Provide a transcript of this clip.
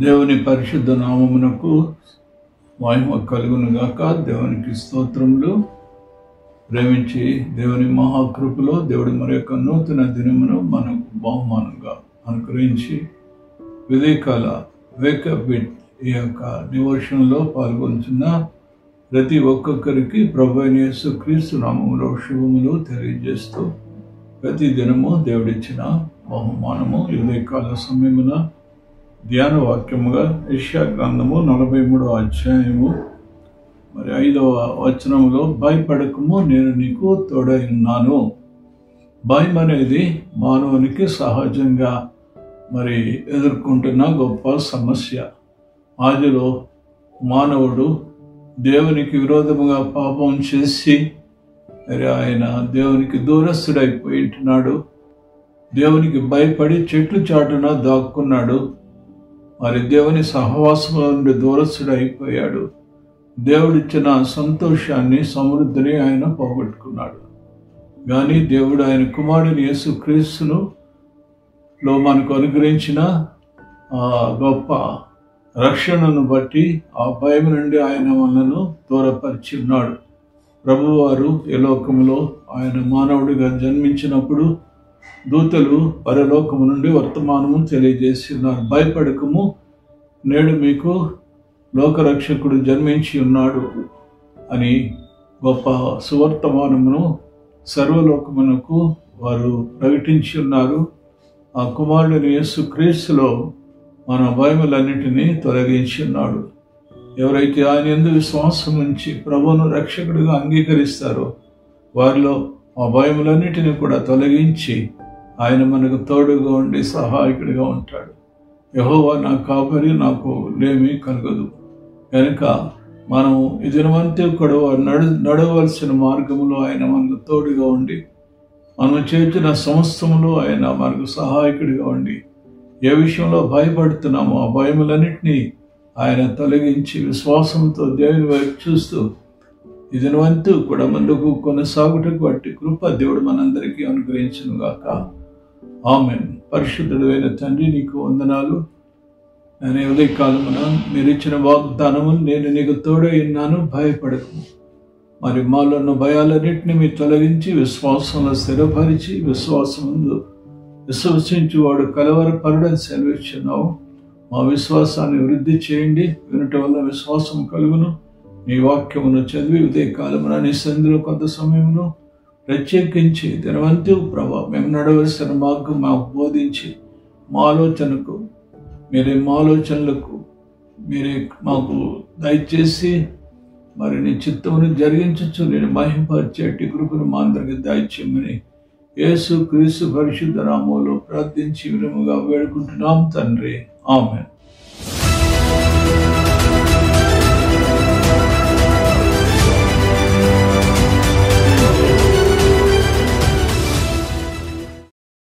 దేవుని పరిశుద్ధ నామమునకు మహిమ కలుగును గాక. దేవునికి స్తోత్రములు. ప్రేమించి దేవుని మహాకృపలో దేవుడి మరి యొక్క నూతన దినమును మనకు బహుమానంగా అనుగ్రహించి వివేకాల వేకప్ విత్ ఈ యొక్క డివోషన్లో పాల్గొంటున్న ప్రతి ఒక్కొక్కరికి ప్రభువైన యేసుక్రీస్తు నామములో శుభములు తెలియజేస్తూ ప్రతి దినము దేవుడిచ్చిన బహుమానము వివేకాల సమయమున ధ్యాన వాక్యముగా యెషయా గ్రంథము 43వ అధ్యాయము 5వ వచనములో భయపడకము, నేను నీకు తోడై ఉన్నాను. భయం అనేది మానవునికి సహజంగా ఎదుర్కొంటున్న గొప్ప సమస్య. ఆదిలో మానవుడు దేవునికి విరోధముగా పాపం చేసి ఆయన దేవునికి దూరస్తుడైపోయి ఉంటున్నాడు. దేవునికి భయపడి చెట్లు చాటున దాక్కున్నాడు. దేవుని సహవాసంలో నుండి దూరస్తుడు అయిపోయాడు. దేవుడిచ్చిన సంతోషాన్ని, సమృద్ధిని ఆయన పోగొట్టుకున్నాడు. కానీ దేవుడు ఆయన కుమారుని యేసుక్రీస్తును మనకు అనుగ్రహించిన గొప్ప రక్షణను బట్టి ఆ భయం నుండి ఆయన మనను దూరపరిచి ఉన్నాడు. ప్రభువారు ఈ లోకములో ఆయన మానవుడిగా జన్మించినప్పుడు దూతలు పరలోకము నుండి వర్తమానము తెలియజేసి ఉన్నారు. భయపడకము, నేడు మీకు లోకరక్షకుడు జన్మించి ఉన్నాడు అని గొప్ప సువర్తమానమును సర్వలోకమునకు వారు ప్రకటించి ఉన్నారు. ఆ కుమారుడిని యేసుక్రీస్తులో మన భయములన్నిటినీ తొలగించి ఉన్నాడు. ఎవరైతే ఆయన యందు విశ్వాసం ఉంచి ప్రభువును రక్షకుడిగా అంగీకరిస్తారో వారిలో ఆ భయములన్నిటినీ కూడా తొలగించి ఆయన మనకు తోడుగా ఉండి సహాయకుడిగా ఉంటాడు. యెహోవా నా కాపరి, నాకు లేమి కలగదు. కనుక మనం ఈ దినమంతా కూడా నడవలసిన మార్గంలో ఆయన మనకు తోడుగా ఉండి, మనం చేసిన సమస్తములో ఆయన మనకు సహాయకుడిగా ఉండి, ఏ విషయంలో భయపడుతున్నామో ఆ భయములన్నింటినీ ఆయన తొలగించి విశ్వాసంతో దేవుని వైపు చూస్తూ ఈ దినవంతు కూడా ముందుకు కొనసాగుటకు బట్టి కృప దేవుడు మనందరికీ అనుగ్రహించును గాక. ఆమెన్. పరిశుద్ధుడు అయిన తండ్రి, నీకు వందనాలు. నేను ఉదయకాలమున మీరు ఇచ్చిన వాగ్దానము, నేను నీకు తోడై ఉన్నాను, భయపడకు. మాలో ఉన్న భయాలన్నింటినీ మీరు తొలగించి విశ్వాసంలో స్థిరపరిచి విశ్వాసముందు విశ్వసించి వాడు కలవరపరుడని సెలవిచ్చున్నావు. మా విశ్వాసాన్ని వృద్ధి చేయండి. వినటం వల్ల విశ్వాసం కలుగును. నీ వాక్యమును చదివి ఉదయకాలమున నీ సంధిలో కొంత సమయమును ప్రత్యేకించి దినవంతు ప్రభా మేము నడవలసిన మార్గం మాకు బోధించి మా ఆలోచనలకు మీరే మాకు దయచేసి నీ చిత్తమును జరిగించచ్చు నేను మహిమపరిచేటి కృపను మా అందరికి దయచేయమని యేసుక్రీస్తు పరిశుద్ధ నామములో ప్రార్థించి వినముగా వేడుకుంటున్నాం తండ్రి. ఆమేన్.